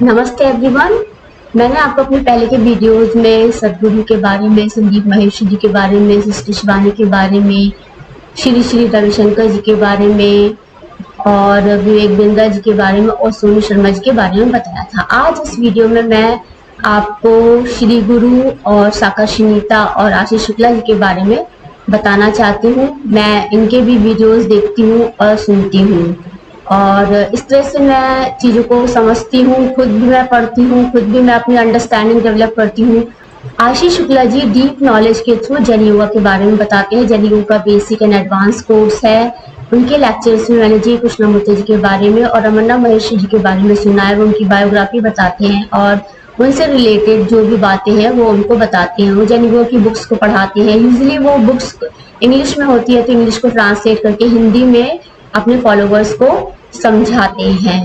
नमस्ते एवरीवन। मैंने आपको अपने पहले के वीडियोस में सदगुरु के बारे में, संदीप महेश्वरी जी के बारे में, सिस्टर शिवानी के बारे में, श्री श्री रविशंकर जी के बारे में और विवेक बिंदा जी के बारे में और सोनू शर्मा जी के बारे में बताया था। आज इस वीडियो में मैं आपको श्री गुरु और साकाशिनीता और आशीष शुक्ला जी के बारे में बताना चाहती हूँ। मैं इनके भी वीडियोस देखती हूँ और सुनती हूँ और इस तरह से मैं चीज़ों को समझती हूँ, खुद भी मैं पढ़ती हूँ, खुद भी मैं अपनी अंडरस्टैंडिंग डेवलप करती हूँ। आशीष शुक्ला जी डीप नॉलेज के थ्रू जन योगा के बारे में बताते हैं। जन योगा का बेसिक एंड एडवांस कोर्स है। उनके लेक्चर्स में मैंने जी कृष्णमूर्ति जी के बारे में और रमन्ना महेश्वरी जी के बारे में सुना है। वो उनकी बायोग्राफी बताते हैं और उनसे रिलेटेड जो भी बातें हैं वो उनको बताते हैं। वो जन योगा की बुक्स को पढ़ाते हैं। यूजुअली वो बुक्स इंग्लिश में होती है तो इंग्लिश को ट्रांसलेट करके हिंदी में अपने फॉलोवर्स को समझाते हैं।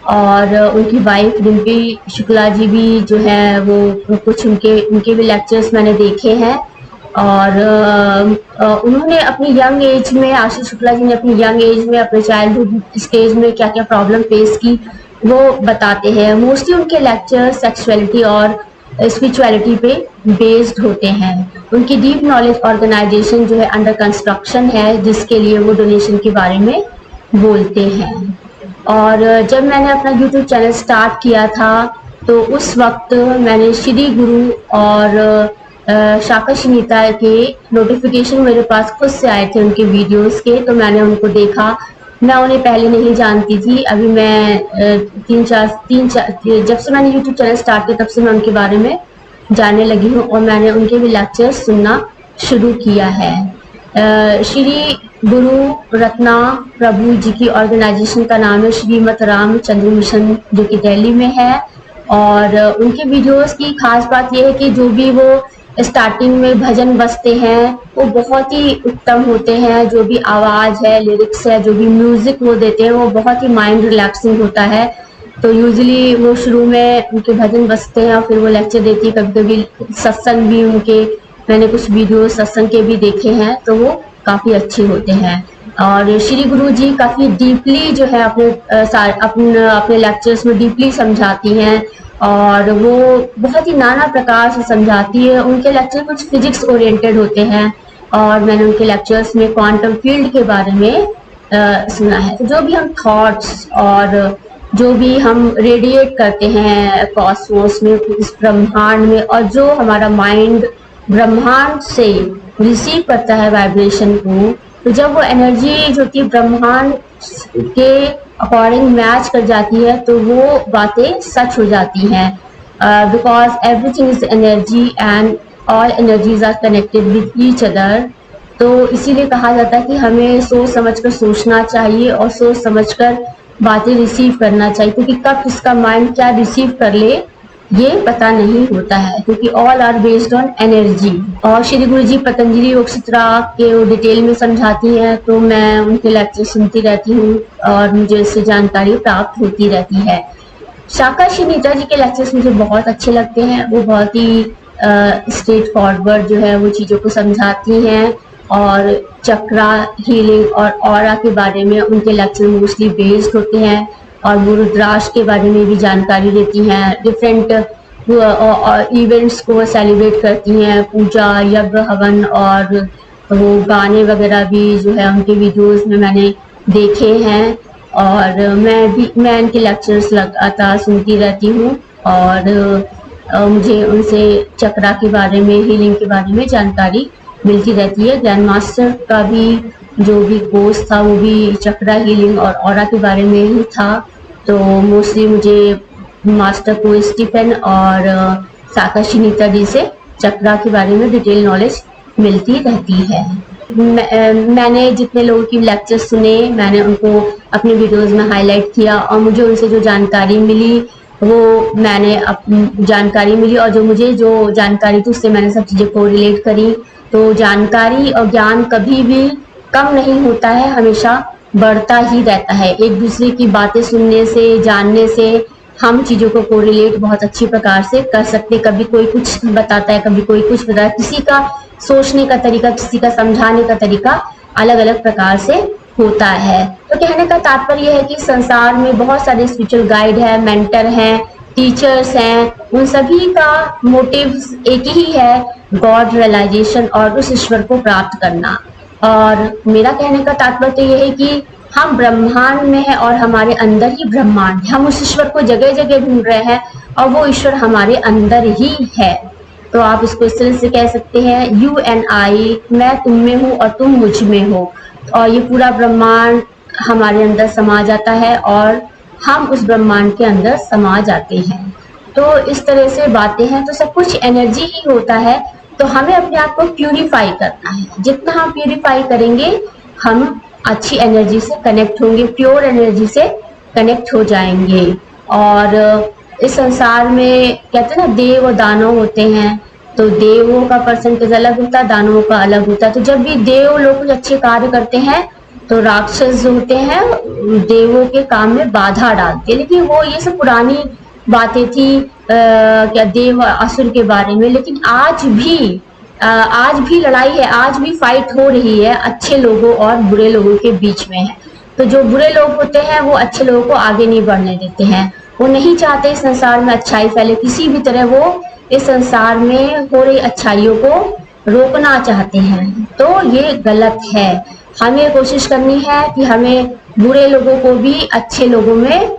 और उनकी वाइफ डिम्पी शुक्ला जी भी जो है वो कुछ उनके भी लेक्चर्स मैंने देखे हैं और उन्होंने अपनी यंग एज में, आशीष शुक्ला जी ने अपनी यंग एज में, अपने चाइल्डहुड स्टेज में क्या क्या प्रॉब्लम फेस की वो बताते हैं। मोस्टली उनके लेक्चर सेक्सुअलिटी और स्पिरिचुअलिटी पे बेस्ड होते हैं। उनकी डीप नॉलेज ऑर्गेनाइजेशन जो है अंडर कंस्ट्रक्शन है, जिसके लिए वो डोनेशन के बारे में बोलते हैं। और जब मैंने अपना YouTube चैनल स्टार्ट किया था तो उस वक्त मैंने श्री गुरु और साकाशिनीता के नोटिफिकेशन मेरे पास खुद से आए थे उनके वीडियोस के, तो मैंने उनको देखा। मैं उन्हें पहले नहीं जानती थी। अभी मैं जब से मैंने YouTube चैनल स्टार्ट किया तब से मैं उनके बारे में जानने लगी हूँ और मैंने उनके भी लेक्चर सुनना शुरू किया है। श्री गुरु रत्ना प्रभु जी की ऑर्गेनाइजेशन का नाम है श्रीमत रामचंद्र मिशन, जो कि दिल्ली में है। और उनके वीडियोस की खास बात यह है कि जो भी वो स्टार्टिंग में भजन बजते हैं वो बहुत ही उत्तम होते हैं। जो भी आवाज है, लिरिक्स है, जो भी म्यूजिक वो देते हैं वो बहुत ही माइंड रिलैक्सिंग होता है। तो यूजुअली वो शुरू में उनके भजन बजते हैं और फिर वो लेक्चर देती है। कभी कभी सत्संग भी उनके, मैंने कुछ वीडियो सत्संग के भी देखे हैं तो वो काफी अच्छे होते हैं। और श्री गुरु जी काफी डीपली जो है अपने लेक्चर्स में डीपली समझाती हैं और वो बहुत ही नाना प्रकार से समझाती है। उनके लेक्चर कुछ फिजिक्स ओरिएंटेड होते हैं और मैंने उनके लेक्चर्स में क्वांटम फील्ड के बारे में सुना है। तो जो भी हम थॉट्स और जो भी हम रेडिएट करते हैं कॉस्मोस में, इस ब्रह्मांड में, और जो हमारा माइंड ब्रह्मांड से रिसीव करता है वाइब्रेशन को, तो जब वो एनर्जी जो कि ब्रह्मांड के अकॉर्डिंग मैच कर जाती है तो वो बातें सच हो जाती हैं। Because everything is energy and all energies are connected with each other. तो इसीलिए कहा जाता है कि हमें सोच समझकर सोचना चाहिए और सोच समझकर बातें रिसीव करना चाहिए, क्योंकि कब किसका माइंड क्या रिसीव कर ले ये पता नहीं होता है, क्योंकि all are based on energy. और श्री गुरु जी पतंजलि योग सूत्रा के डिटेल में समझाती हैं तो मैं उनके लेक्चर सुनती रहती हूँ और मुझे इससे जानकारी प्राप्त होती रहती है। साकाशिनीता जी के लेक्चर्स मुझे बहुत अच्छे लगते हैं। वो बहुत ही स्ट्रेट फॉरवर्ड जो है वो चीज़ों को समझाती हैं और चक्रा हीलिंग और ऑरा के बारे में उनके लेक्चर मोस्टली बेस्ड होते हैं और वो रुद्राक्ष के बारे में भी जानकारी देती हैं। डिफरेंट इवेंट्स को सेलिब्रेट करती हैं, पूजा, यज्ञ, हवन, और वो गाने वगैरह भी जो है उनके वीडियोस में मैंने देखे हैं। और मैं इनके लेक्चर्स लगातार सुनती रहती हूँ और मुझे उनसे चक्रा के बारे में, हीलिंग के बारे में जानकारी मिलती रहती है। ग्रैंड मास्टर का भी जो भी कोर्स था वो भी चक्रा हीलिंग और ऑरा के बारे में ही था। तो मोस्टली मुझे मास्टर को स्टीफन और साकाशिनीता जी से चक्रा के बारे में डिटेल नॉलेज मिलती रहती है। मैंने जितने लोगों की लेक्चर सुने मैंने उनको अपने वीडियोस में हाईलाइट किया और मुझे उनसे जो जानकारी मिली वो जानकारी मिली और मुझे जो जानकारी थी उससे मैंने सब चीज़ें को रिलेट करी। तो जानकारी और ज्ञान कभी भी कम नहीं होता है, हमेशा बढ़ता ही रहता है। एक दूसरे की बातें सुनने से, जानने से हम चीज़ों को कोरिलेट बहुत अच्छी प्रकार से कर सकते। कभी कोई कुछ बताता है, कभी कोई कुछ बताता है। किसी का सोचने का तरीका, किसी का समझाने का तरीका अलग अलग प्रकार से होता है। तो कहने का तात्पर्य है कि संसार में बहुत सारे स्पिरिचुअल गाइड है, मेंटर हैं, टीचर्स हैं, उन सभी का मोटिव एक ही है, गॉड रियलाइजेशन और उस ईश्वर को प्राप्त करना। और मेरा कहने का तात्पर्य यह है कि हम ब्रह्मांड में हैं और हमारे अंदर ही ब्रह्मांड, हम उस ईश्वर को जगह जगह ढूंढ रहे हैं और वो ईश्वर हमारे अंदर ही है। तो आप इसको इस तरह से कह सकते हैं, यू एंड आई, मैं तुम में हूँ और तुम मुझ में हो, और ये पूरा ब्रह्मांड हमारे अंदर समा जाता है और हम उस ब्रह्मांड के अंदर समा जाते हैं। तो इस तरह से बातें हैं। तो सब कुछ एनर्जी ही होता है, तो हमें अपने आप को प्यूरिफाई करना है। जितना हम प्यूरिफाई करेंगे, हम अच्छी एनर्जी से कनेक्ट होंगे, प्योर एनर्जी से कनेक्ट हो जाएंगे। और इस संसार में कहते हैं ना, देव और दानव होते हैं, तो देवों का परसेंटेज अलग होता है, दानवों का अलग होता है। तो जब भी देव लोग कुछ अच्छे कार्य करते हैं तो राक्षस जो होते हैं देवों के काम में बाधा डालते हैं। लेकिन वो ये सब पुरानी बातें थी क्या देव असुर के बारे में। लेकिन आज भी लड़ाई है, आज भी फाइट हो रही है, अच्छे लोगों और बुरे लोगों के बीच में है। तो जो बुरे लोग होते हैं वो अच्छे लोगों को आगे नहीं बढ़ने देते हैं, वो नहीं चाहते इस संसार में अच्छाई फैले, किसी भी तरह वो इस संसार में हो रही अच्छाइयों को रोकना चाहते हैं। तो ये गलत है। हमें कोशिश करनी है कि हमें बुरे लोगों को भी अच्छे लोगों में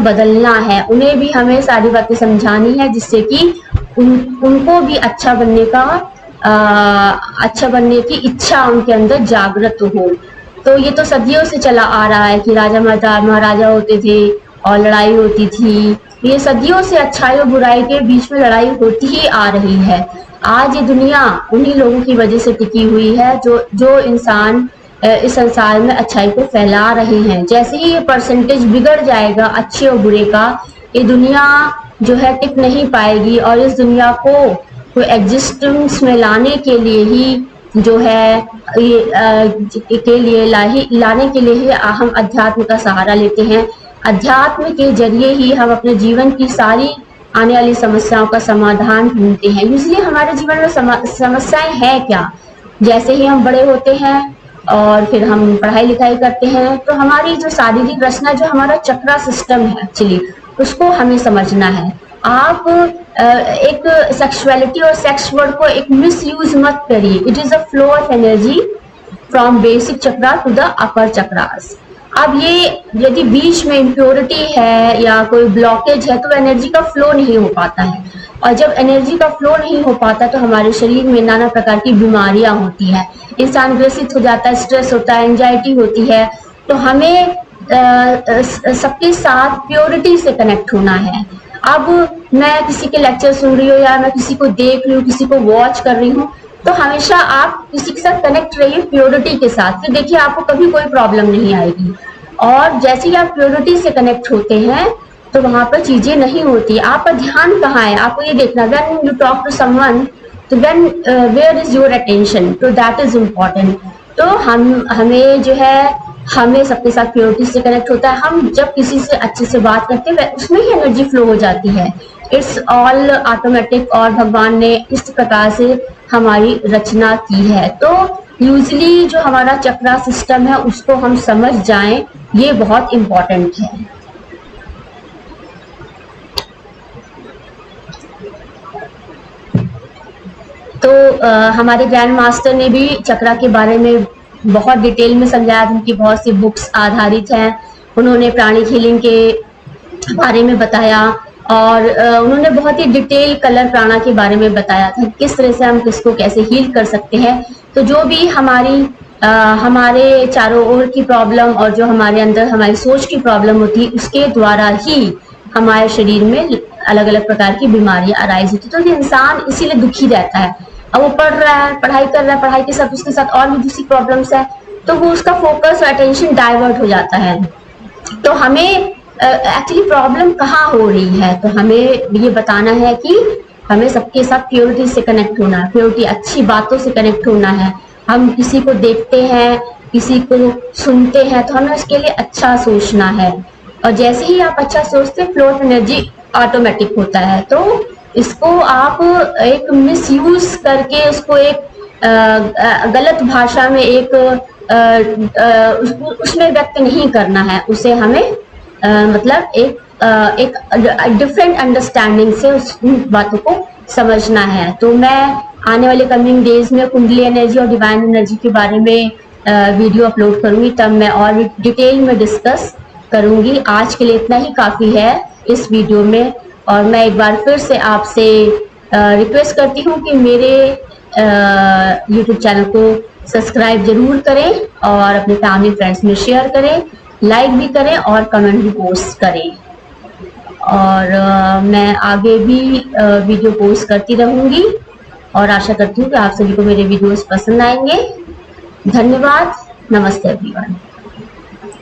बदलना है, उन्हें भी हमें सारी बातें समझानी है, जिससे कि उनको भी अच्छा बनने की इच्छा उनके अंदर जागृत हो। तो ये तो सदियों से चला आ रहा है कि राजा महाराजा होते थे और लड़ाई होती थी। ये सदियों से अच्छाई और बुराई के बीच में लड़ाई होती ही आ रही है। आज ये दुनिया उन्हीं लोगों की वजह से टिकी हुई है जो इंसान इस संसार में अच्छाई को फैला रहे हैं। जैसे ही ये परसेंटेज बिगड़ जाएगा अच्छे और बुरे का, ये दुनिया जो है टिक नहीं पाएगी। और इस दुनिया को एग्जिस्टेंस में लाने के लिए ही जो है लाने के लिए ही हम अध्यात्म का सहारा लेते हैं। अध्यात्म के जरिए ही हम अपने जीवन की सारी आने वाली समस्याओं का समाधान ढूंढते हैं। यूजुअली हमारे जीवन में समस्याएं हैं क्या, जैसे ही हम बड़े होते हैं और फिर हम पढ़ाई लिखाई करते हैं, तो हमारी जो शारीरिक रचना, जो हमारा चक्रा सिस्टम है एक्चुअली, उसको हमें समझना है। आप एक सेक्सुअलिटी और सेक्स वर्ड को एक मिस यूज मत करिए। It is a flow of energy from basic chakra to the upper chakras. अब ये यदि बीच में इम्प्योरिटी है या कोई ब्लॉकेज है तो एनर्जी का फ्लो नहीं हो पाता है, और जब एनर्जी का फ्लो नहीं हो पाता तो हमारे शरीर में नाना प्रकार की बीमारियां होती है, इंसान ग्रसित हो जाता है, स्ट्रेस होता है, एंजाइटी होती है। तो हमें सबके साथ प्योरिटी से कनेक्ट होना है। अब मैं किसी के लेक्चर सुन रही हूँ या मैं किसी को देख रही हूँ, किसी को वॉच कर रही हूँ, तो हमेशा आप किसी के साथ कनेक्ट रहिए प्योरिटी के साथ, फिर देखिए आपको कभी कोई प्रॉब्लम नहीं आएगी। और जैसे ही आप प्योरिटी से कनेक्ट होते हैं तो वहां पर चीजें नहीं होती। आपका ध्यान कहाँ है, आपको ये देखना, when you talk to someone, तो वेयर इज योर अटेंशन, तो दैट इज इम्पोर्टेंट। तो हमें जो है हमें सबके साथ प्योरिटी से कनेक्ट होता है। हम जब किसी से अच्छे से बात करते हैं उसमें ही एनर्जी फ्लो हो जाती है। इट्स ऑल ऑटोमेटिक, और भगवान ने इस प्रकार से हमारी रचना की है। तो यूजली जो हमारा चक्रा सिस्टम है उसको हम समझ जाएं, ये बहुत इम्पोर्टेंट है। तो हमारे ग्रैंड मास्टर ने भी चक्रा के बारे में बहुत डिटेल में समझाया, उनकी बहुत सी बुक्स आधारित हैं। उन्होंने प्राणिक हीलिंग के बारे में बताया और उन्होंने बहुत ही डिटेल कलर प्राणा के बारे में बताया था, किस तरह से हम किसको कैसे हील कर सकते हैं। तो जो भी हमारे चारों ओर की प्रॉब्लम और जो हमारे अंदर हमारी सोच की प्रॉब्लम होती है, उसके द्वारा ही हमारे शरीर में अलग अलग प्रकार की बीमारियां अराइज होती है। तो इंसान इसीलिए दुखी रहता है। अब वो पढ़ रहा है, पढ़ाई कर रहा है, पढ़ाई के साथ उसके साथ और भी दूसरी प्रॉब्लम्स है, तो वो उसका फोकस और अटेंशन डाइवर्ट हो जाता है। तो हमें एक्चुअली प्रॉब्लम कहाँ हो रही है, तो हमें ये बताना है कि हमें सबके साथ प्योरिटी से कनेक्ट होना है, प्योरिटी अच्छी बातों से कनेक्ट होना है। हम किसी को देखते हैं, किसी को सुनते हैं, तो हमें उसके लिए अच्छा सोचना है। और जैसे ही आप अच्छा सोचते हैं, फ्लो ऑफ एनर्जी ऑटोमेटिक होता है। तो इसको आप एक मिसयूज करके उसको एक गलत भाषा में एक उसमें व्यक्त नहीं करना है, उसे हमें मतलब एक एक डिफरेंट अंडरस्टैंडिंग से उस बातों को समझना है। तो मैं आने वाले कमिंग डेज में कुंडली एनर्जी और डिवाइन एनर्जी के बारे में वीडियो अपलोड करूंगी, तब मैं और डिटेल में डिस्कस करूंगी। आज के लिए इतना ही काफ़ी है इस वीडियो में, और मैं एक बार फिर से आपसे रिक्वेस्ट करती हूँ कि मेरे यूट्यूब चैनल को सब्सक्राइब जरूर करें और अपने फैमिली फ्रेंड्स में शेयर करें, लाइक भी करें और कमेंट भी पोस्ट करें। और मैं आगे भी वीडियो पोस्ट करती रहूंगी और आशा करती हूँ कि आप सभी को मेरे वीडियोस पसंद आएंगे। धन्यवाद। नमस्ते एवरीवन।